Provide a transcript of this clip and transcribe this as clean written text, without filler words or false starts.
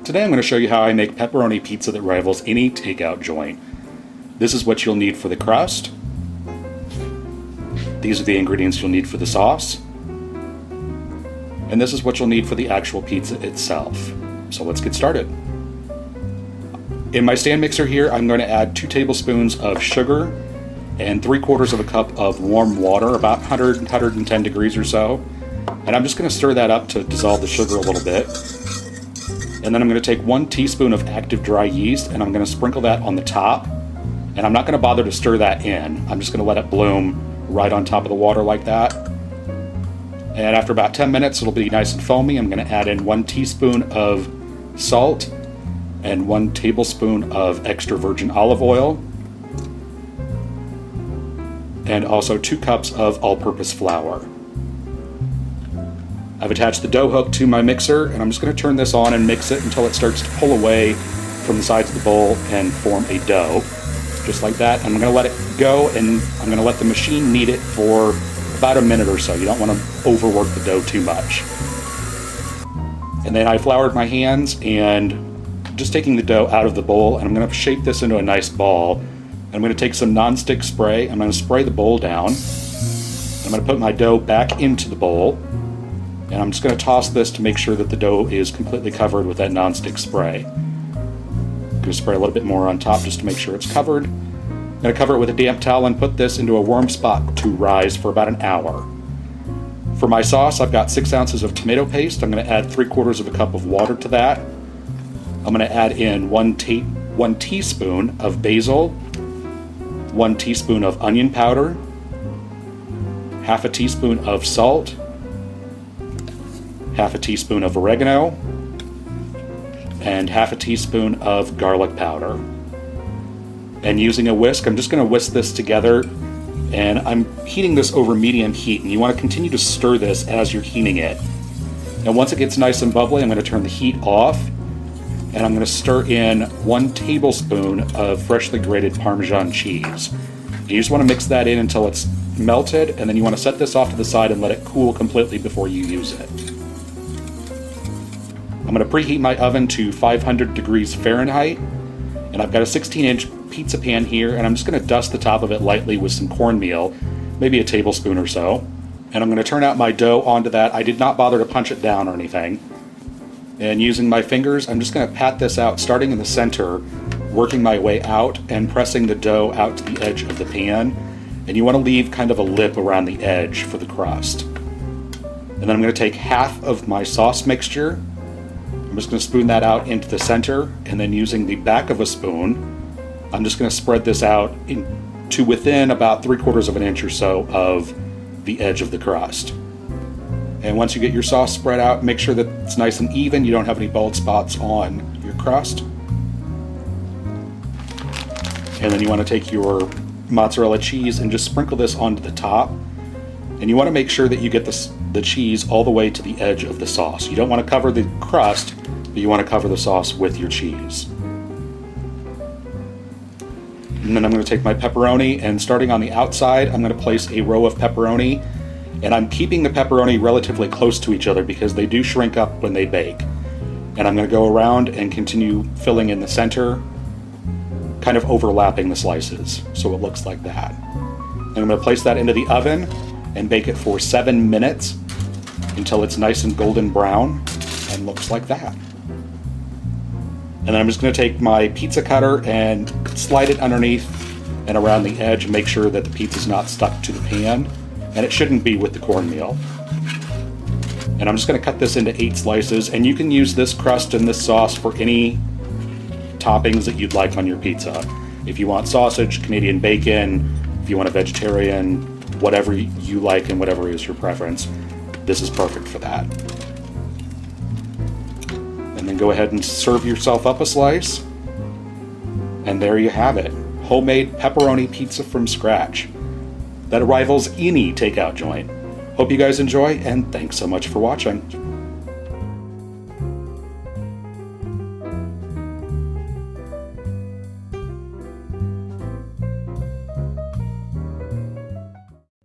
Today I'm going to show you how I make pepperoni pizza that rivals any takeout joint. This is what you'll need for the crust. These are the ingredients you'll need for the sauce. And this is what you'll need for the actual pizza itself. So let's get started. In my stand mixer here, I'm going to add 2 tablespoons of sugar and 3/4 of a cup of warm water, about 110 degrees or so. And I'm just going to stir that up to dissolve the sugar a little bit. And then I'm going to take 1 teaspoon of active dry yeast and I'm going to sprinkle that on the top. And I'm not going to bother to stir that in. I'm just going to let it bloom right on top of the water like that. And after about 10 minutes, it'll be nice and foamy. I'm going to add in 1 teaspoon of salt and 1 tablespoon of extra virgin olive oil. And also 2 cups of all-purpose flour. I've attached the dough hook to my mixer, and I'm just going to turn this on and mix it until it starts to pull away from the sides of the bowl and form a dough. Just like that. I'm going to let it go, and I'm going to let the machine knead it for about a minute or so. You don't want to overwork the dough too much. And then I floured my hands, and just taking the dough out of the bowl, and I'm going to shape this into a nice ball. I'm going to take some nonstick spray. I'm going to spray the bowl down. I'm going to put my dough back into the bowl. And I'm just going to toss this to make sure that the dough is completely covered with that nonstick spray. I'm going to spray a little bit more on top just to make sure it's covered. I'm going to cover it with a damp towel and put this into a warm spot to rise for about an hour. For my sauce, I've got 6 ounces of tomato paste. I'm going to add 3/4 of a cup of water to that. I'm going to add in 1 teaspoon of basil, 1 teaspoon of onion powder, half a teaspoon of salt, half a teaspoon of oregano, and half a teaspoon of garlic powder. And using a whisk, I'm just going to whisk this together, and I'm heating this over medium heat, and you want to continue to stir this as you're heating it. And once it gets nice and bubbly, I'm going to turn the heat off, and I'm going to stir in 1 tablespoon of freshly grated Parmesan cheese. And you just want to mix that in until it's melted, and then you want to set this off to the side and let it cool completely before you use it. I'm going to preheat my oven to 500 degrees Fahrenheit, and I've got a 16-inch pizza pan here, and I'm just going to dust the top of it lightly with some cornmeal, maybe a tablespoon or so. And I'm going to turn out my dough onto that. I did not bother to punch it down or anything. And using my fingers, I'm just going to pat this out, starting in the center, working my way out and pressing the dough out to the edge of the pan. And you want to leave kind of a lip around the edge for the crust. And then I'm going to take half of my sauce mixture. I'm just going to spoon that out into the center, and then using the back of a spoon, I'm just going to spread this out to within about 3/4 of an inch or so of the edge of the crust. And once you get your sauce spread out, make sure that it's nice and even. You don't have any bald spots on your crust. And then you want to take your mozzarella cheese and just sprinkle this onto the top. And you want to make sure that you get the cheese all the way to the edge of the sauce. You don't want to cover the crust, but you want to cover the sauce with your cheese. And then I'm going to take my pepperoni, and starting on the outside, I'm going to place a row of pepperoni. And I'm keeping the pepperoni relatively close to each other because they do shrink up when they bake. And I'm going to go around and continue filling in the center, kind of overlapping the slices, so it looks like that. And I'm going to place that into the oven and bake it for 7 minutes until it's nice and golden brown and looks like that. And then I'm just going to take my pizza cutter and slide it underneath and around the edge and make sure that the pizza's not stuck to the pan, and it shouldn't be with the cornmeal. And I'm just going to cut this into 8 slices, and you can use this crust and this sauce for any toppings that you'd like on your pizza. If you want sausage, Canadian bacon, if you want a vegetarian, whatever you like and whatever is your preference, this is perfect for that. And then go ahead and serve yourself up a slice. And there you have it. Homemade pepperoni pizza from scratch that rivals any takeout joint. Hope you guys enjoy, and thanks so much for watching.